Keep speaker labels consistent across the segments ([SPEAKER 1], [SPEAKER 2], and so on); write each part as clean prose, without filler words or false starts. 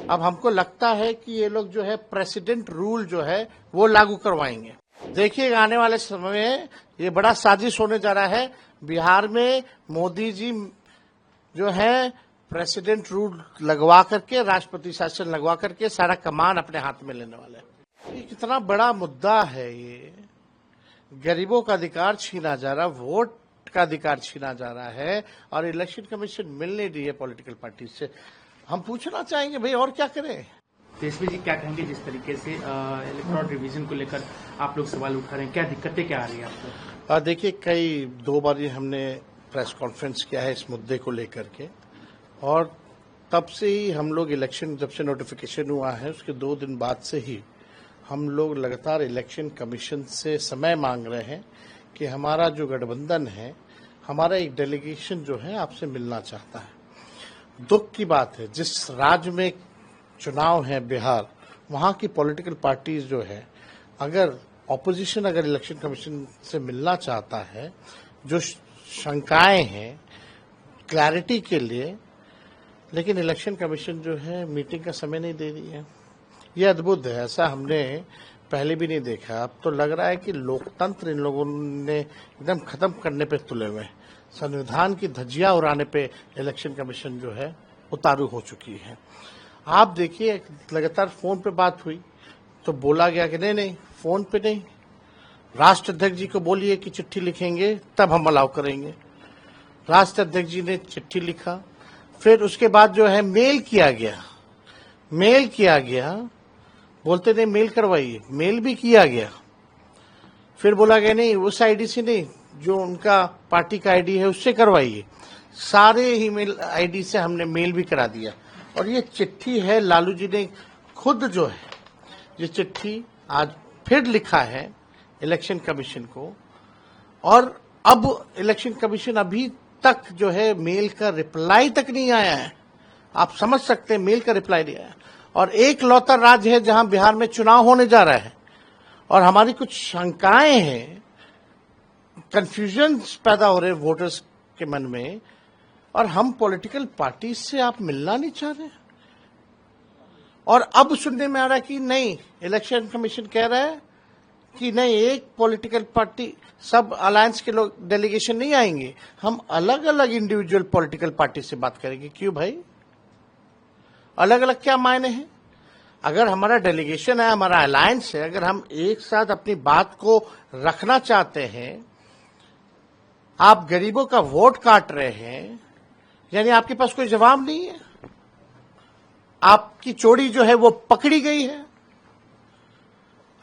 [SPEAKER 1] अब हमको लगता है कि ये लोग जो है प्रेसिडेंट रूल जो है वो लागू करवाएंगे। देखिएगा आने वाले समय में ये बड़ा साजिश होने जा रहा है। बिहार में मोदी जी जो है प्रेसिडेंट रूल लगवा करके, राष्ट्रपति शासन लगवा करके सारा कमान अपने हाथ में लेने वाले हैं। ये कितना बड़ा मुद्दा है। ये गरीबों का अधिकार छीना जा रहा, वोट का अधिकार छीना जा रहा है और इलेक्शन कमीशन मिल नहीं रही है पॉलिटिकल पार्टी से। हम पूछना चाहेंगे भाई और क्या करें।
[SPEAKER 2] तेजस्वी जी क्या कहेंगे जिस तरीके से इलेक्टोरल रिवीजन को लेकर आप लोग सवाल उठा रहे हैं, क्या दिक्कतें क्या आ रही है आपको?
[SPEAKER 1] देखिए कई 2 बार हमने प्रेस कॉन्फ्रेंस किया है इस मुद्दे को लेकर के और तब से ही हम लोग इलेक्शन जब से नोटिफिकेशन हुआ है उसके 2 दिन बाद से ही हम लोग लगातार इलेक्शन कमीशन से समय मांग रहे हैं कि हमारा जो गठबंधन है, हमारा एक डेलीगेशन जो है आपसे मिलना चाहता है। दुख की बात है जिस राज्य में चुनाव है बिहार, वहां की पॉलिटिकल पार्टीज जो है, अगर ऑपोजिशन अगर इलेक्शन कमीशन से मिलना चाहता है, जो शंकाएं हैं क्लैरिटी के लिए, लेकिन इलेक्शन कमीशन जो है मीटिंग का समय नहीं दे रही है। ये अद्भुत है, ऐसा हमने पहले भी नहीं देखा। अब तो लग रहा है कि लोकतंत्र इन लोगों ने एकदम खत्म करने पे तुले हुए हैं। संविधान की धज्जियां उड़ाने पे इलेक्शन कमीशन जो है उतारू हो चुकी है। आप देखिए लगातार फोन पे बात हुई तो बोला गया कि नहीं फोन पे नहीं, राष्ट्र अध्यक्ष जी को बोलिए कि चिट्ठी लिखेंगे तब हम अलाउ करेंगे। राष्ट्र अध्यक्ष जी ने चिट्ठी लिखा, फिर उसके बाद जो है मेल किया गया, बोलते नहीं मेल करवाइए, मेल भी किया गया। फिर बोला गया नहीं उस आईडी से नहीं, जो उनका पार्टी का आईडी है उससे करवाइए। सारे ही मेल आईडी से हमने मेल भी करा दिया और ये चिट्ठी है लालू जी ने खुद जो है ये चिट्ठी आज फिर लिखा है इलेक्शन कमीशन को और अब इलेक्शन कमीशन अभी तक जो है मेल का रिप्लाई तक नहीं आया है। आप समझ सकते हैं मेल का रिप्लाई नहीं आया और एक लौता राज्य है जहां बिहार में चुनाव होने जा रहा है और हमारी कुछ शंकाएं हैं, कंफ्यूजन पैदा हो रहे वोटर्स के मन में और हम पॉलिटिकल पार्टी से आप मिलना नहीं चाह रहे। और अब सुनने में आ रहा है कि नहीं, इलेक्शन कमीशन कह रहा है कि नहीं एक पॉलिटिकल पार्टी, सब अलायंस के लोग डेलीगेशन नहीं आएंगे, हम अलग अलग इंडिविजुअल पॉलिटिकल पार्टी से बात करेंगे। क्यों भाई, अलग अलग क्या मायने हैं? अगर हमारा डेलीगेशन है, हमारा अलायंस है, अगर हम एक साथ अपनी बात को रखना चाहते हैं, आप गरीबों का वोट काट रहे हैं, यानी आपके पास कोई जवाब नहीं है, आपकी चोरी जो है वो पकड़ी गई है।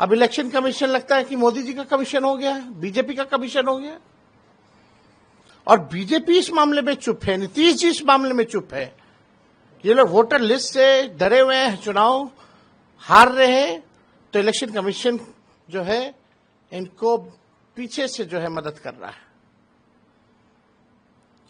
[SPEAKER 1] अब इलेक्शन कमीशन लगता है कि मोदी जी का कमीशन हो गया है, बीजेपी का कमीशन हो गया और बीजेपी इस मामले में चुप है, नीतीश जी इस मामले में चुप है। ये लोग वोटर लिस्ट से डरे हुए हैं, चुनाव हार रहे हैं तो इलेक्शन कमीशन जो है इनको पीछे से जो है मदद कर रहा है।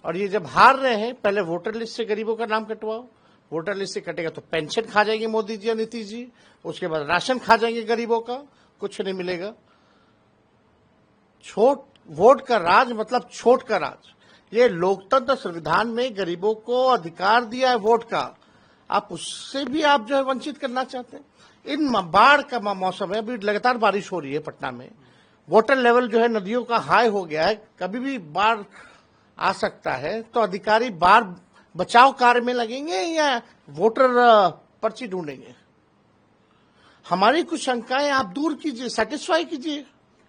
[SPEAKER 1] और ये जब हार रहे हैं, पहले वोटर लिस्ट से गरीबों का नाम कटवाओ, वोटर लिस्ट से कटेगा तो पेंशन खा जाएंगे मोदी जी और नीतीश जी, उसके बाद राशन खा जाएंगे गरीबों का, कुछ नहीं मिलेगा। छोट वोट का राज मतलब छोट का राज। ये लोकतंत्र संविधान में गरीबों को अधिकार दिया है वोट का, आप उससे भी आप जो है वंचित करना चाहते हैं। इन बाढ़ का मौसम है, अभी लगातार बारिश हो रही है पटना में, वाटर लेवल जो है नदियों का हाई हो गया है, कभी भी बाढ़ आ सकता है। तो अधिकारी बाढ़ बचाव कार्य में लगेंगे या वोटर पर्ची ढूंढेंगे? हमारी कुछ शंकाएं आप दूर कीजिए, सेटिस्फाई कीजिए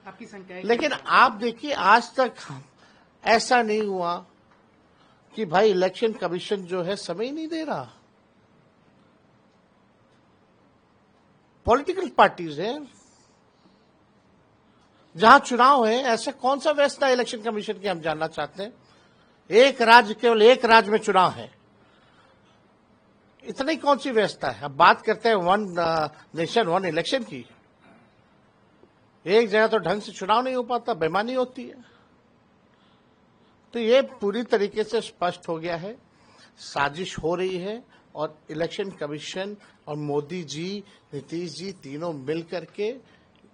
[SPEAKER 2] आपकी शंकाएं।
[SPEAKER 1] लेकिन आप देखिए आज तक ऐसा नहीं हुआ कि भाई इलेक्शन कमीशन जो है समय नहीं दे रहा। पॉलिटिकल पार्टीज है, जहां चुनाव है, ऐसा कौन सा व्यवस्था है इलेक्शन कमीशन की, हम जानना चाहते हैं। एक राज्य, केवल एक राज्य में चुनाव है, इतनी कौन सी व्यवस्था है? अब बात करते हैं वन नेशन वन इलेक्शन की, एक जगह तो ढंग से चुनाव नहीं हो पाता, बेईमानी होती है। तो ये पूरी तरीके से स्पष्ट हो गया है, साजिश हो रही है और इलेक्शन कमीशन और मोदी जी, नीतीश जी तीनों मिल करके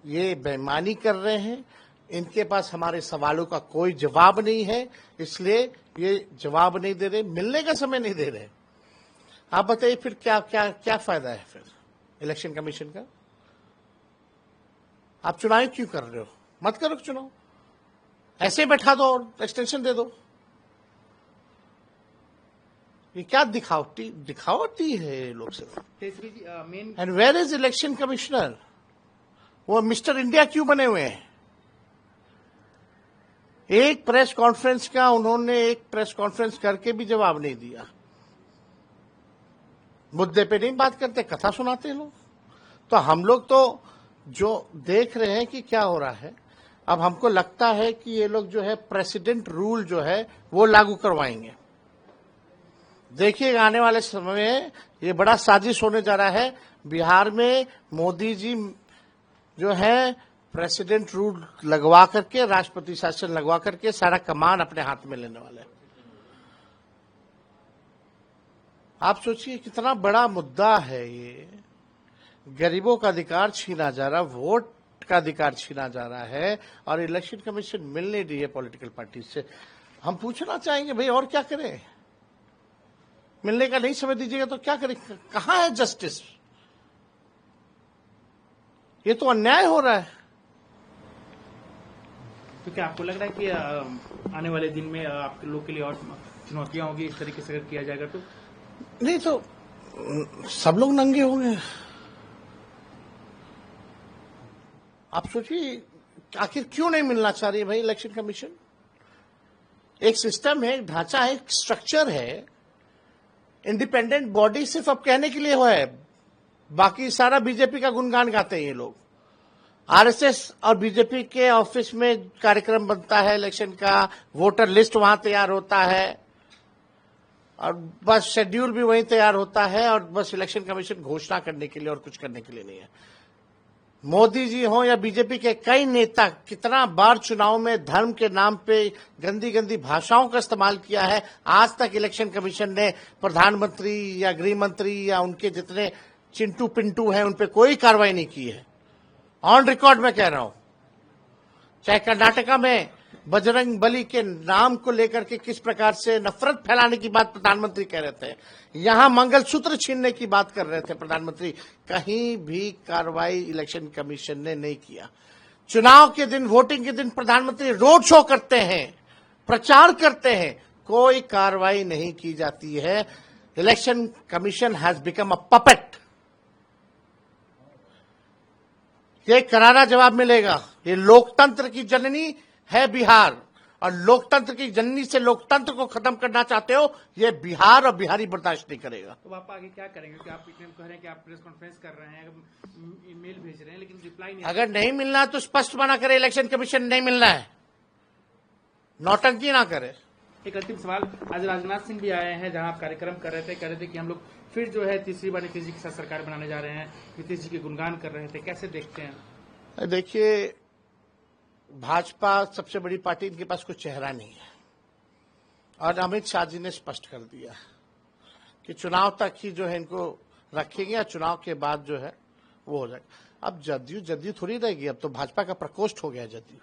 [SPEAKER 1] ये बेईमानी कर रहे हैं। इनके पास हमारे सवालों का कोई जवाब नहीं है, इसलिए ये जवाब नहीं दे रहे, मिलने का समय नहीं दे रहे। आप बताइए फिर क्या क्या क्या फायदा है फिर इलेक्शन कमीशन का? आप चुनाव क्यों कर रहे हो? मत करो चुनाव, ऐसे बैठा दो और एक्सटेंशन दे दो। ये क्या दिखावटी है ये लोग से।
[SPEAKER 2] Kesari ji main
[SPEAKER 1] and where is election commissioner? वो मिस्टर इंडिया क्यों बने हुए हैं? एक प्रेस कॉन्फ्रेंस का उन्होंने एक प्रेस कॉन्फ्रेंस करके भी जवाब नहीं दिया। मुद्दे पे नहीं बात करते, कथा सुनाते हैं लोग। तो हम लोग तो जो देख रहे हैं कि क्या हो रहा है, अब हमको लगता है कि ये लोग जो है प्रेसिडेंट रूल जो है वो लागू करवाएंगे। देखिए आने वाले समय में ये बड़ा साजिश होने जा रहा है। बिहार में मोदी जी जो है प्रेसिडेंट रूल लगवा करके, राष्ट्रपति शासन लगवा करके सारा कमान अपने हाथ में लेने वाले हैं। आप सोचिए कितना बड़ा मुद्दा है ये। गरीबों का अधिकार छीना जा रहा, वोट का अधिकार छीना जा रहा है और इलेक्शन कमीशन मिल नहीं रही है पॉलिटिकल पार्टी से। हम पूछना चाहेंगे भाई और क्या करें? मिलने का नहीं समय दीजिएगा तो क्या करें? कहां है जस्टिस? ये तो अन्याय हो रहा है।
[SPEAKER 2] तो क्या आपको लग रहा है कि आने वाले दिन में आपके लोग के लिए और चुनौतियां होगी इस तरीके से अगर किया जाएगा तो?
[SPEAKER 1] नहीं तो सब लोग नंगे होंगे। आप सोचिए आखिर क्यों नहीं मिलना चाह रही है भाई इलेक्शन कमीशन? एक सिस्टम है, एक ढांचा है, एक स्ट्रक्चर है। इंडिपेंडेंट बॉडी सिर्फ अब कहने के लिए हुआ है, बाकी सारा बीजेपी का गुणगान गाते हैं ये लोग। आरएसएस और बीजेपी के ऑफिस में कार्यक्रम बनता है इलेक्शन का, वोटर लिस्ट वहां तैयार होता है और बस शेड्यूल भी वहीं तैयार होता है और बस इलेक्शन कमीशन घोषणा करने के लिए और कुछ करने के लिए नहीं है। मोदी जी हो या बीजेपी के कई नेता कितना बार चुनाव में धर्म के नाम पे गंदी गंदी भाषाओं का इस्तेमाल किया है। आज तक इलेक्शन कमीशन ने प्रधानमंत्री या गृह मंत्री या उनके जितने चिंटू पिंटू हैं उन पे कोई कार्रवाई नहीं की है। ऑन रिकॉर्ड में कह रहा हूं। चाहे कर्नाटका में बजरंग बली के नाम को लेकर के किस प्रकार से नफरत फैलाने की बात प्रधानमंत्री कह रहे थे, यहां मंगलसूत्र छीनने की बात कर रहे थे प्रधानमंत्री, कहीं भी कार्रवाई इलेक्शन कमीशन ने नहीं किया। चुनाव के दिन, वोटिंग के दिन प्रधानमंत्री रोड शो करते हैं, प्रचार करते हैं, कोई कार्रवाई नहीं की जाती है। Election commission has become a puppet. ये करारा जवाब मिलेगा। ये लोकतंत्र की जननी है बिहार और लोकतंत्र की जननी से लोकतंत्र को खत्म करना चाहते हो, ये बिहार और बिहारी बर्दाश्त नहीं करेगा।
[SPEAKER 2] तो आप आगे क्या करेंगे? कि आप इतने कह रहे हैं कि आप प्रेस कॉन्फ्रेंस कर रहे हैं, ईमेल भेज रहे हैं, लेकिन रिप्लाई नहीं।
[SPEAKER 1] अगर नहीं मिलना तो स्पष्ट मना करे इलेक्शन कमीशन नहीं मिलना है, नौटंकी ना करे।
[SPEAKER 2] एक अंतिम सवाल, आज राजनाथ सिंह भी आए हैं जहां आप कार्यक्रम कर रहे थे, कह रहे थे कि हम लोग फिर जो है तीसरी बार नीतीश जी के साथ सरकार बनाने जा रहे हैं, नीतीश जी के गुणगान कर रहे थे, कैसे देखते हैं?
[SPEAKER 1] देखिए भाजपा सबसे बड़ी पार्टी, इनके पास कोई चेहरा नहीं है और अमित शाह जी ने स्पष्ट कर दिया कि चुनाव तक ही जो है इनको रखेंगे या चुनाव के बाद जो है वो हो जाएगा। अब जदयू थोड़ी रहेगी, अब तो भाजपा का प्रकोष्ठ हो गया जदयू।